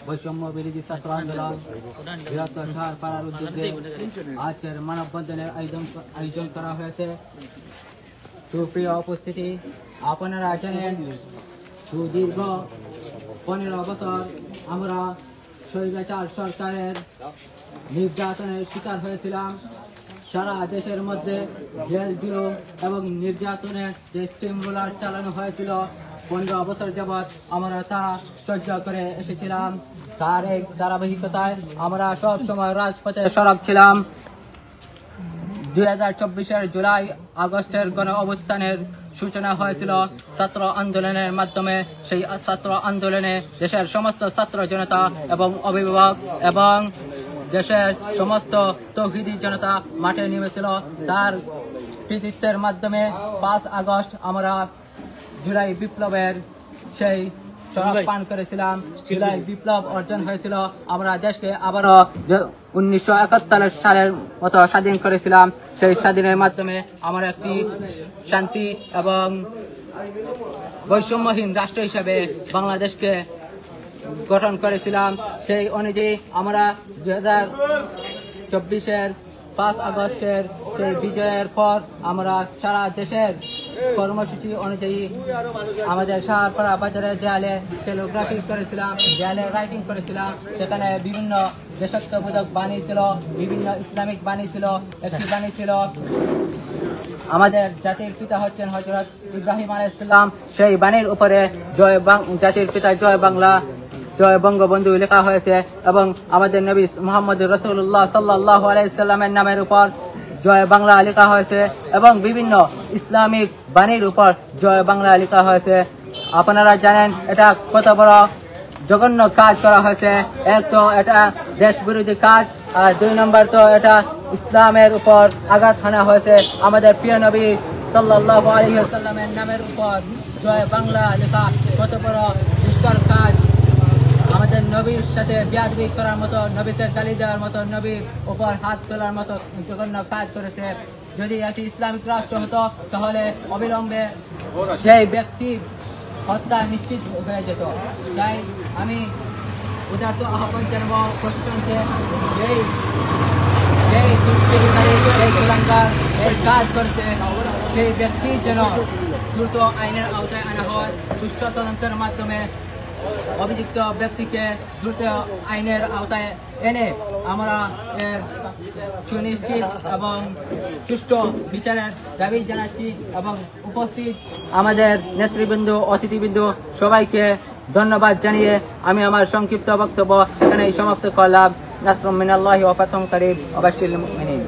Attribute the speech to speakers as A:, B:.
A: বৈষম্য বিরোধী ছাত্র আন্দোলন বৃহত্তর শহর পাড়ার উদ্যোগে আজকের মানববন্ধনের আয়োজন করা হয়েছে। সুপ্রিয় উপস্থিতি, আপনারা জানেন সুদীর্ঘ 15 বছর আমরা স্বৈরাচার সরকারের নির্যাতনের শিকার হয়েছিলাম। সারা দেশের মধ্যে জেল জুলুম এবং নির্যাতনের যে স্টিমুলার চালানো হয়েছিল 15 বছর যাবৎ আমরা তা সহ্য করে এসেছিলাম। তার এক ধারাবাহিকতায় আমরা সব সময় রাজপথে সরব ছিলাম। 2024-এর জুলাই আগস্টের গণ অভ্যুত্থানের সূচনা হয়েছিল ছাত্র আন্দোলনের মাধ্যমে। সেই ছাত্র আন্দোলনে দেশের সমস্ত ছাত্র জনতা এবং অভিভাবক এবং দেশের সমস্ত তৌহিদি জনতা মাঠে নেমেছিল। তার কৃতিত্বের মাধ্যমে 5 আগস্ট আমরা জুলাই বিপ্লবের সেই শরৎ পান করেছিলাম। জুলাই বিপ্লব অর্জন হয়েছিল। আমরা দেশকে আবারও 1971 সালের মতো স্বাধীন করেছিলাম। সেই স্বাধীনের মাধ্যমে আমরা একটি শান্তি এবং বৈষম্যহীন রাষ্ট্র হিসেবে বাংলাদেশকে গঠন করেছিলাম। সেই অনুযায়ী আমরা 2024-এর 5 আগস্টের সেই বিজয়ের পর আমরা সারা দেশের কর্মসূচি অনুযায়ী আমাদের শাহপাড়া বাজারের দেয়ালে টেলিগ্রাফি করেছিলাম, দেয়ালে রাইটিং করেছিলাম। সেখানে বিভিন্ন দেশাত্মবোধক বাণী ছিল, বিভিন্ন ইসলামিক বাণী ছিল। একটি বাণী ছিল আমাদের জাতির পিতা হচ্ছেন হযরত ইব্রাহিম আলাইহিস সালাম। সেই বাণীর উপরে জাতির পিতা জয় বাংলা, জয় বঙ্গবন্ধু লেখা হয়েছে এবং আমাদের নবী মুহাম্মদ রাসূলুল্লাহ সাল্লাল্লাহু আলাইহি সাল্লামের নামের উপর জয় বাংলা লেখা হয়েছে এবং বিভিন্ন ইসলামিক বাণীর উপর জয় বাংলা লেখা হয়েছে। আপনারা জানেন এটা কত বড় জঘন্য কাজ করা হয়েছে। এক তো এটা দেশ বিরোধী কাজ, আর 2 নম্বর তো এটা ইসলামের উপর আঘাত হানা হয়েছে। আমাদের প্রিয় নবী সাল্লাল্লাহু আলাইহি সাল্লামের নামের উপর জয় বাংলা লেখা কত বড় দুষ্কর কাজ। আমাদের নবীর সাথে বেয়াদবি করার মতো, নবীকে গালি দেওয়ার মতো, নবীর উপর হাত তোলার মতো জঘন্য কাজ করেছে। যদি একটি ইসলামিক রাষ্ট্র হতো তাহলে অবিলম্বে সেই ব্যক্তি হত্যা নিশ্চিত হয়ে যেত। তাই আমি উদারত আহ্বান জানাবো প্রশাসনকে, যেই দুষ্কৃতিকারী, এই গোলাঙ্গার এই কাজ করছে সেই ব্যক্তি যেন দ্রুত আইনের আওতায় আনা হয়। সুষ্ঠু তদন্তের মাধ্যমে অভিযুক্ত ব্যক্তিকে দ্রুত আইনের আওতায় এনে আমরা এর সুনিশ্চিত এবং সুষ্ঠু বিচারের দাবি জানাচ্ছি। এবং উপস্থিত আমাদের নেতৃবৃন্দ, অতিথিবৃন্দ সবাইকে ধন্যবাদ জানিয়ে আমি আমার সংক্ষিপ্ত বক্তব্য এখানেই সমাপ্ত করলাম। নাসরুম মিনাল্লাহি ওয়া ফাতহুন করিব ওয়া বাশশিরিল মুমিনিন।